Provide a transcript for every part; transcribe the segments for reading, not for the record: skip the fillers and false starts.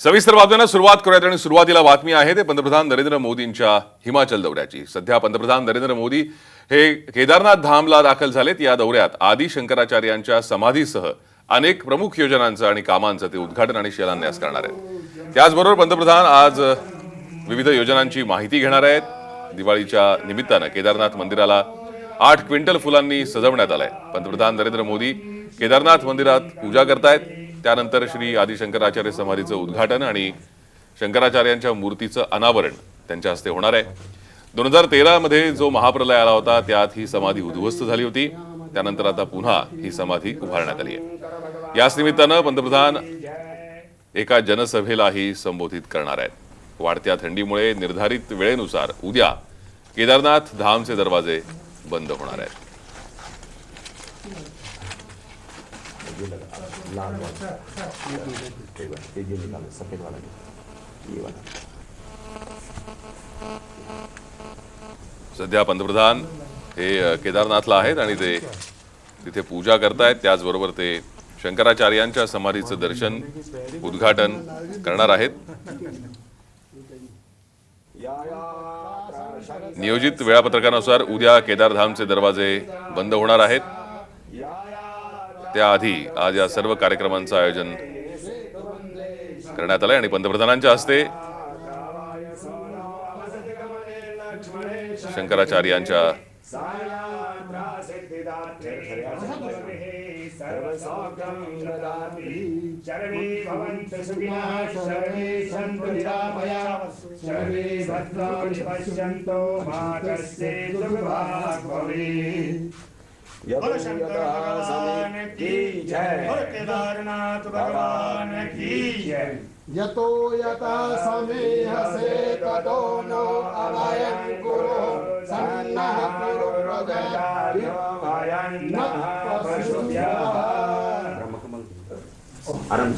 सविस्तर बातम्यांना सुरुवात करूयात आणि सुरुवातीला बातमी आहे ते पंतप्रधान नरेंद्र मोदींच्या हिमाचल दौऱ्याची। सध्या पंतप्रधान नरेंद्र मोदी हे केदारनाथ धामला दाखल झालेत। या दौऱ्यात आदि शंकराचार्यांच्या समाधीसह अनेक प्रमुख योजनांचं आणि कामांचं ते उद्घाटन आणि शिलान्यास करणार आहेत। त्याचबरोबर पंतप्रधान आज विविध योजनांची माहिती घेणार आहेत। दिवाळीच्या निमित्तानं केदारनाथ मंदिराला 8 क्विंटल फुलांनी सजवण्यात आलंय। पंतप्रधान नरेंद्र मोदी केदारनाथ मंदिरात पूजा करतायत। त्यानंतर श्री आदि शंकराचार्य समाधीचं उद्घाटन आणि शंकराचार्यांच्या मूर्तीचं अनावरण त्यांच्या हस्ते होणार आहे। 2013 मध्ये जो महाप्रलय आला होता त्यात ही समाधी उद्ध्वस्त झाली होती। त्यानंतर आता पुन्हा ही समाधी उभारण्यात आली आहे। याच निमित्तानं पंतप्रधान एका जनसभेलाही संबोधित करणार आहेत। वाढत्या थंडीमुळे निर्धारित वेळेनुसार उद्या केदारनाथ धामचे दरवाजे बंद होणार आहेत। लाल वाला ये निकालो सफेद वाला ये वाला। सध्या पंतप्रधान हे केदारनाथला आहेत आणि ते तिथे पूजा करतायत। त्याचबरोबर ते शंकराचार्यांच्या समाधीचं दर्शन उद्घाटन करणार आहेत। नियोजित वेळापत्रकानुसार उद्या केदारधामचे दरवाजे बंद होणार आहेत। त्याआधी आज या सर्व कार्यक्रमांचं आयोजन करण्यात आलंय आणि पंतप्रधानांच्या हस्ते शंकराचार्यांच्या बोलो शंकर भगवान की जय। बोलो केदारनाथ भगवान की जय। यतो यथा समेहसे ततो नो अभयं कुरु सन्नः कुरु प्रजयाभ्यः पशुभ्यः। आराम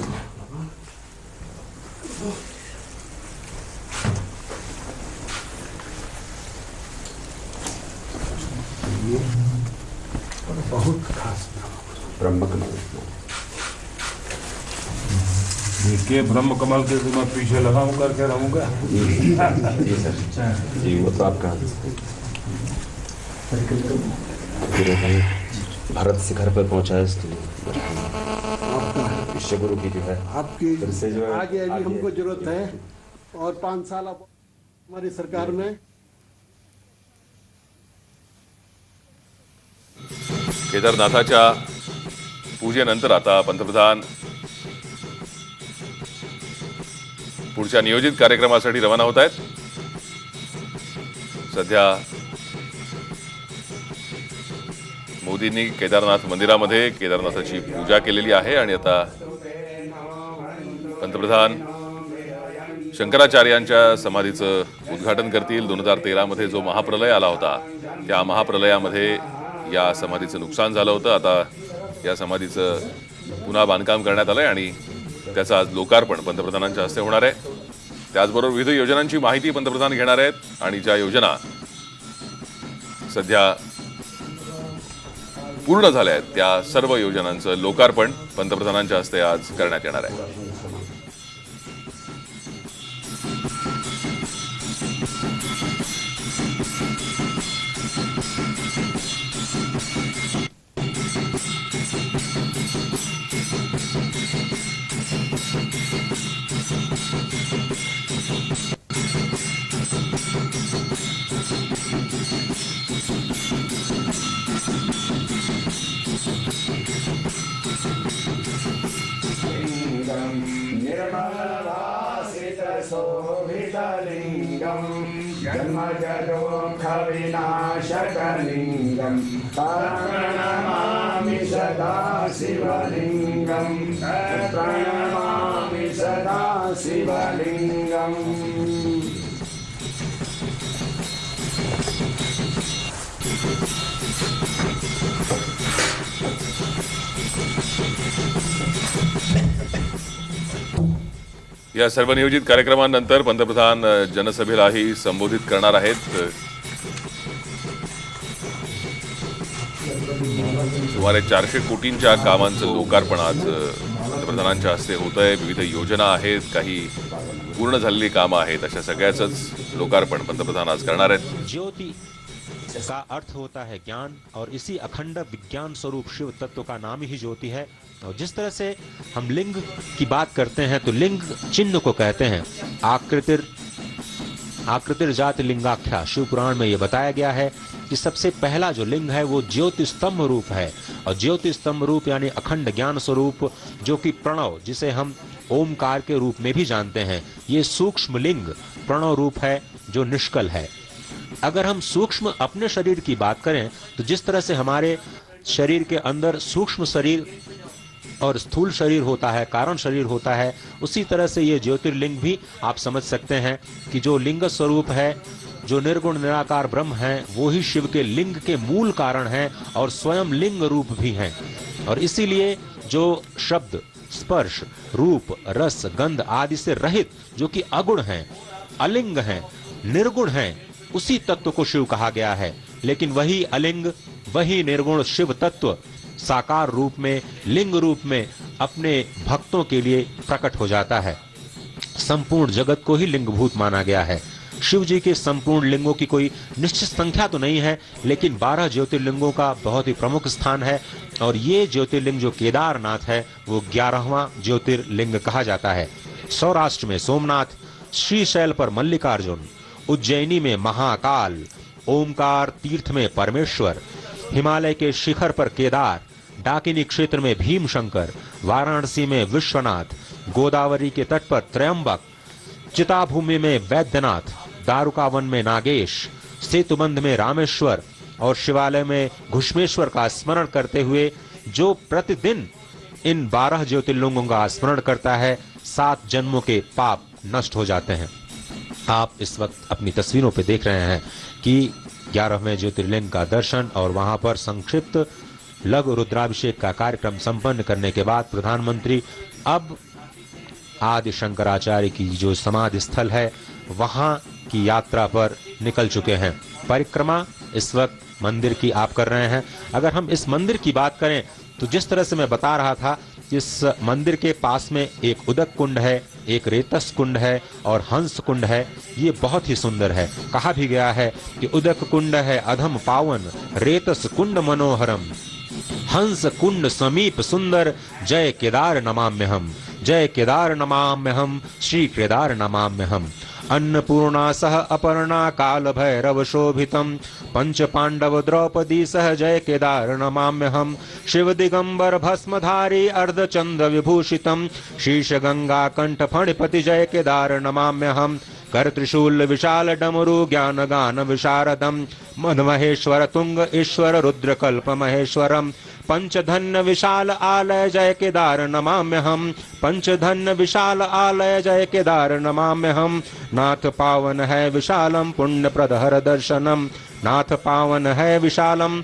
बहुत खास ब्रह्म कमल। देखिए ब्रह्म कमल के मैं पीछे लगा हूँ करके रहूँगा। जी सर जी वो तो आपका भारत शिखर पर पहुँचा है इसके लिए विश्व गुरु की जो है आपकी फिर से जो है आगे अभी हमको जरूरत है और 5 साल हमारी सरकार में केदारनाथाच्या पूजेनंतर आता पंतप्रधान पुढच्या नियोजित कार्यक्रमासाठी रवाना होत आहेत। सध्या मोदींनी केदारनाथ मंदिरामध्ये केदारनाथाची पूजा केलेली आहे आणि आता पंतप्रधान शंकराचार्यांच्या समाधीचं उद्घाटन करतील। 2013 मध्ये जो महाप्रलय आला होता त्या महाप्रलयामध्ये या समाधीचं नुकसान झालं होतं। आता या समाधीचं पुन्हा बांधकाम करण्यात आलंय आणि त्याचं आज लोकार्पण पंतप्रधानांच्या हस्ते होणार आहे। त्याचबरोबर विविध योजनांची माहिती पंतप्रधान घेणार आहेत आणि ज्या योजना सध्या पूर्ण झाल्या आहेत त्या सर्व योजनांचं लोकार्पण पंतप्रधानांच्या हस्ते आज करण्यात येणार आहे। निर्मलवासितशोभितलिङ्गं जन्मजदुःखविनाशकलिङ्गं प्रणमामि सदा शिवलिङ्गं प्रणमामि सदा शिवलिङ्गम्। या सर्व नियोजित कार्यक्रमांनंतर पंतप्रधान जनसभेलाही संबोधित करणार आहेत। सुमारे 400 कोटींच्या कामांचं लोकार्पण आज पंतप्रधानांच्या हस्ते होत आहे. विविध योजना आहेत, काही पूर्ण झालेली कामं आहेत, अशा सगळ्याचंच लोकार्पण पंतप्रधान आज करणार आहेत. ज्योति का अर्थ होता है ज्ञान और इसी अखंड विज्ञान स्वरूप शिव तत्व का नाम ही ज्योति है। और जिस तरह से हम लिंग की बात करते हैं तो लिंग चिन्ह को कहते हैं आकृतिर जाति लिंगाख्या। शिव पुराण में यह बताया गया है कि सबसे पहला जो लिंग है वो ज्योति स्तंभ रूप है। और ज्योति स्तंभ रूप यानी अखंड ज्ञान स्वरूप, जो कि प्रणव, जिसे हम ओमकार के रूप में भी जानते हैं, ये सूक्ष्म लिंग प्रणव रूप है जो निष्कल है। अगर हम सूक्ष्म अपने शरीर की बात करें तो जिस तरह से हमारे शरीर के अंदर सूक्ष्म शरीर और स्थूल शरीर होता है, कारण शरीर होता है, उसी तरह से ये ज्योतिर्लिंग भी आप समझ सकते हैं कि जो लिंग स्वरूप है, जो निर्गुण निराकार ब्रह्म है, वो ही शिव के लिंग के मूल कारण हैं और स्वयं लिंग रूप भी हैं। और इसीलिए जो शब्द, स्पर्श, रूप, रस, गंध आदि से रहित, जो कि अगुण हैं, अलिंग हैं, निर्गुण हैं, उसी तत्व को शिव कहा गया है। लेकिन वही अलिंग, वही निर्गुण शिव तत्व साकार रूप में, लिंग रूप में अपने भक्तों के लिए प्रकट हो जाता है। संपूर्ण जगत को ही लिंगभूत माना गया है। शिव जी के संपूर्ण लिंगों की कोई निश्चित संख्या तो नहीं है, लेकिन 12 ज्योतिर्लिंगों का बहुत ही प्रमुख स्थान है। और ये ज्योतिर्लिंग जो केदारनाथ है वो 11वां ज्योतिर्लिंग कहा जाता है। सौराष्ट्र में सोमनाथ, श्रीशैल पर मल्लिकार्जुन, उज्जैनी में महाकाल, ओमकार तीर्थ में परमेश्वर, हिमालय के शिखर पर केदार, डाकिनी क्षेत्र में भीमशंकर, वाराणसी में विश्वनाथ, गोदावरी के तट पर त्रयंबक, चिताभूमि में वैद्यनाथ, दारुकावन में नागेश, सेतुबंध में रामेश्वर और शिवालय में घुष्मेश्वर का स्मरण करते हुए जो प्रतिदिन इन 12 ज्योतिर्लिंगों का स्मरण करता है, 7 जन्मों के पाप नष्ट हो जाते हैं। आप इस वक्त अपनी तस्वीरों पे देख रहे हैं कि 11वें ज्योतिर्लिंग का दर्शन और वहां पर संक्षिप्त लघु रुद्राभिषेक का कार्यक्रम संपन्न करने के बाद प्रधानमंत्री अब आदि शंकराचार्य की जो समाधि स्थल है वहां की यात्रा पर निकल चुके हैं। परिक्रमा इस वक्त मंदिर की आप कर रहे हैं। अगर हम इस मंदिर की बात करें तो जिस तरह से मैं बता रहा था, इस मंदिर के पास में एक उदक कुंड है, एक रेतस कुंड है और हंस कुंड है। ये बहुत ही सुंदर है। कहा भी गया है कि उदक कुंड है अधम पावन, रेतस कुंड मनोहरम, हंस कुंड समीप सुंदर, जय केदार नमाम्यहम, जय केदार नमाम्यहम, श्री केदार नमाम्यहम। अन्नपूर्णा सह अपर्णा काल भैरव शोभितम, पंच पांडव द्रौपदी सह जय केदार नमाम्यहम। शिव दिगंबर भस्मधारी अर्धचंद्र विभूषितम, शीश गंगा कंठ फणिपति जय केदार नमाम्यहम। कर त्रिशूल विशाल डमरु ज्ञान गान विशारदम, मद महेश्वर तुंग ईश्वर रुद्र कल्प महेश्वरम। पंचधन्य विशाल आलय जय केदार नमाम्यहम, पंचधन्य विशाल आलय जय केदार नमाम्यहम। नाथ पावन है विशालम पुण्य प्रदहर दर्शनम, नाथ पावन है विशालम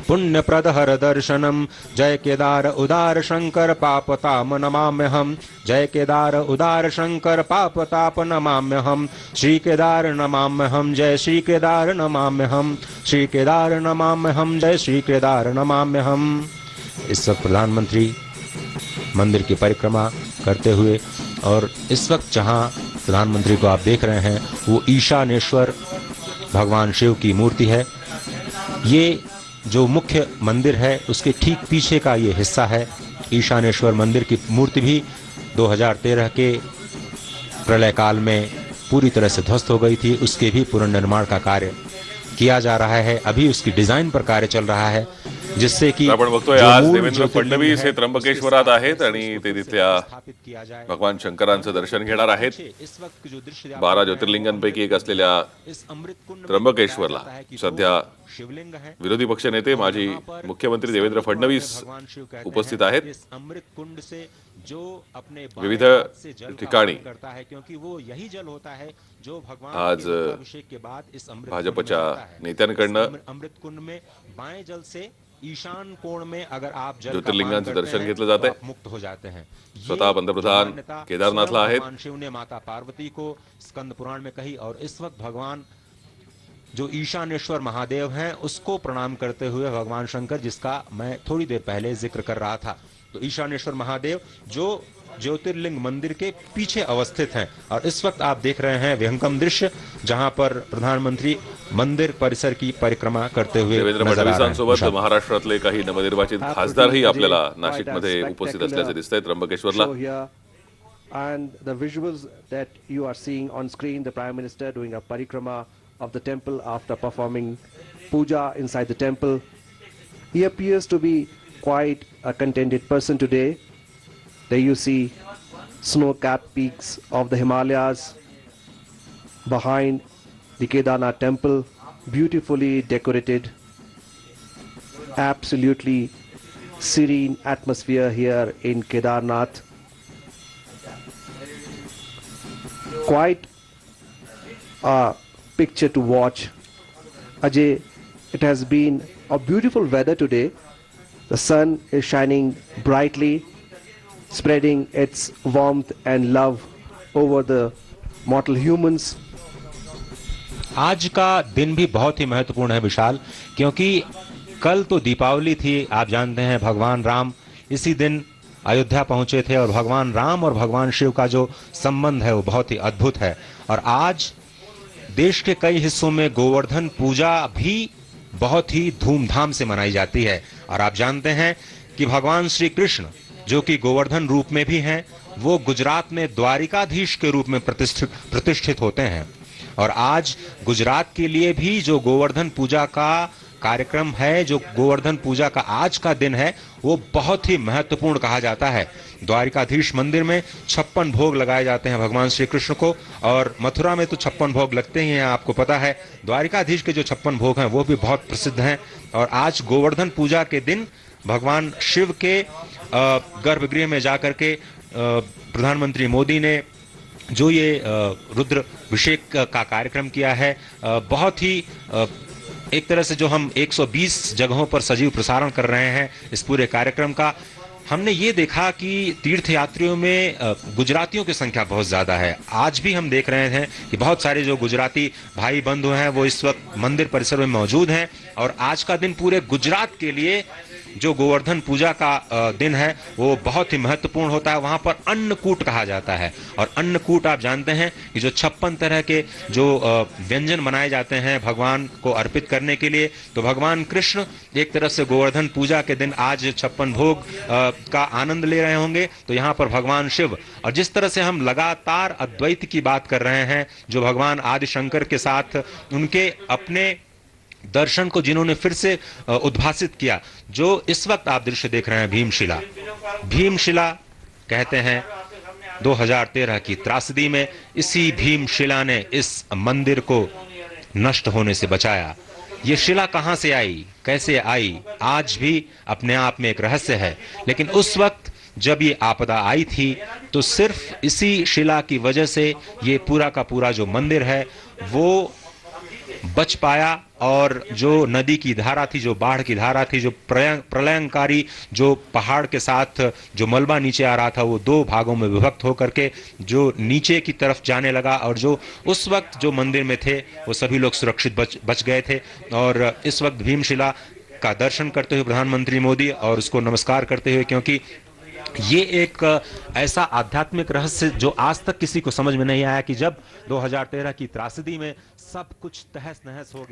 पुण्य प्रदहर दर्शनम। जय केदार उदार शंकर पापताप नमाम्यहम, जय केदार उदार शंकर पापताप नमाम्यहम। श्री केदार नमाम्यहम, जय श्री केदार नमाम्यहम, श्री केदार नमाम्यहम, जय श्री केदार नमाम्यहम। इस वक्त प्रधानमंत्री मंदिर की परिक्रमा करते हुए, और इस वक्त जहां प्रधानमंत्री को आप देख रहे हैं वो ईशानेश्वर भगवान शिव की मूर्ति है। ये जो मुख्य मंदिर है उसके ठीक पीछे का ये हिस्सा है। ईशानेश्वर मंदिर की मूर्ति भी 2013 के प्रलय काल में पूरी तरह से ध्वस्त हो गई थी। उसके भी पुनर्निर्माण का कार्य किया जा रहा है। अभी उसकी डिझाईन पर कार्य चल रहा है, जिससे की आपण बघतोय आज देवेंद्र फडणवीस हे त्र्यंबकेश्वरात आहेत आणि ते तिथल्या भगवान शंकरांचं दर्शन घेणार आहेत। 12 ज्योतिर्लिंगांपैकी एक असलेल्या त्र्यंबकेश्वरला सध्या विरोधी पक्ष नेते माजी मुख्यमंत्री देवेंद्र फडणवीस उपस्थित आहेत। विविध ठिकाणी आज भाजपच्या नेत्यांकडनं ईशान कोण में अगर आप ज्योतिर्लिंगांचं दर्शन घेतलं जात आहे। मुक्त हो जाते हैं। स्वतः पंतप्रधान केदारनाथला आहेत। भगवान शिव ने माता पार्वती को स्कंद पुराण में कही, और इस वक्त भगवान जो ईशानेश्वर महादेव हैं उसको प्रणाम करते हुए भगवान शंकर, जिसका मैं थोड़ी देर पहले जिक्र कर रहा था, तो ईशानेश्वर महादेव जो ज्योतिर्लिंग मंदिर के पीछे अवस्थित हैं। और इस वक्त आप देख रहे हैं विहंगम दृश्य जहां पर प्रधानमंत्री मंदिर परिसर की परिक्रमा करते हुए देवेंद्र नजर आ रहे हैं। फडणवीसांसोबत महाराष्ट्रातले काही नवनिर्वाचित खासदारही आपल्याला नाशिकमध्ये उपस्थित असल्याचे दिसतंय. त्र्यंबकेश्वरला show here. And the visuals that you are seeing on screen, the Prime Minister doing a parikrama of the temple after performing puja inside the temple. He appears to be quite a contented person today. There you see snow-capped peaks of the Himalayas behind the Kedarnath temple, beautifully decorated. Absolutely serene atmosphere here in Kedarnath. Quite a picture to watch. Ajay, it has been a beautiful weather today. The sun is shining brightly, spreading its warmth and love over the mortal humans. आज का दिन भी बहुत ही महत्वपूर्ण है विशाल, क्योंकि कल तो दीपावली थी। आप जानते हैं भगवान राम इसी दिन अयोध्या पहुंचे थे और भगवान राम और भगवान शिव का जो संबंध है वो बहुत ही अद्भुत है। और आज देश के कई हिस्सों में गोवर्धन पूजा भी बहुत ही धूमधाम से मनाई जाती है। और आप जानते हैं कि भगवान श्री कृष्ण जो कि गोवर्धन रूप में भी हैं, वो गुजरात में द्वारिकाधीश के रूप में प्रतिष्ठित होते हैं। और आज गुजरात के लिए भी जो गोवर्धन पूजा का कार्यक्रम है, जो गोवर्धन पूजा का आज का दिन है, वो बहुत ही महत्वपूर्ण कहा जाता है। द्वारिकाधीश मंदिर में 56 भोग लगाए जाते हैं भगवान श्री कृष्ण को, और मथुरा में तो 56 भोग लगते ही हैं, आपको पता है। द्वारिकाधीश के जो 56 भोग हैं वो भी बहुत प्रसिद्ध हैं। और आज गोवर्धन पूजा के दिन भगवान शिव के गर्भगृह में जाकर के प्रधानमंत्री मोदी ने जो ये रुद्र अभिषेक का कार्यक्रम किया है, बहुत ही एक तरह से जो हम 120 जगहों पर सजीव प्रसारण कर रहे हैं इस पूरे कार्यक्रम का, हमने ये देखा कि तीर्थयात्रियों में गुजरातियों की संख्या बहुत ज़्यादा है। आज भी हम देख रहे हैं कि बहुत सारे जो गुजराती भाई बंधु हैं वो इस वक्त मंदिर परिसर में मौजूद हैं। और आज का दिन पूरे गुजरात के लिए जो गोवर्धन पूजा का दिन है वो बहुत ही महत्वपूर्ण होता है। वहाँ पर अन्नकूट कहा जाता है, और अन्नकूट आप जानते हैं कि जो 56 तरह के जो व्यंजन बनाए जाते हैं भगवान को अर्पित करने के लिए। तो भगवान कृष्ण एक तरफ से गोवर्धन पूजा के दिन आज 56 भोग का आनंद ले रहे होंगे, तो यहाँ पर भगवान शिव, और जिस तरह से हम लगातार अद्वैत की बात कर रहे हैं, जो भगवान आदि शंकर के साथ उनके अपने दर्शन को जिन्होंने फिर से उद्भासित किया, जो इस वक्त आप दृश्य देख रहे हैं भीमशिला। भीमशिला कहते हैं 2013 की त्रासदी में इसी भीमशिला ने इस मंदिर को नष्ट होने से बचाया। ये शिला कहां से आई, कैसे आई, आज भी अपने आप में एक रहस्य है। लेकिन उस वक्त जब ये आपदा आई थी तो सिर्फ इसी शिला की वजह से ये पूरा का पूरा जो मंदिर है वो बच पाया। और जो नदी की धारा थी, जो बाढ़ की धारा थी, जो प्रलयंकारी जो पहाड़ के साथ जो मलबा नीचे आ रहा था, वो 2 भागों में विभक्त होकर के जो नीचे की तरफ जाने लगा, और जो उस वक्त जो मंदिर में थे वो सभी लोग सुरक्षित बच गए थे। और इस वक्त भीमशिला का दर्शन करते हुए प्रधानमंत्री मोदी और उसको नमस्कार करते हुए, क्योंकि ये एक ऐसा आध्यात्मिक रहस्य जो आज तक किसी को समझ में नहीं आया कि जब 2013 की त्रासदी में सब कुछ तहस नहस हो गया।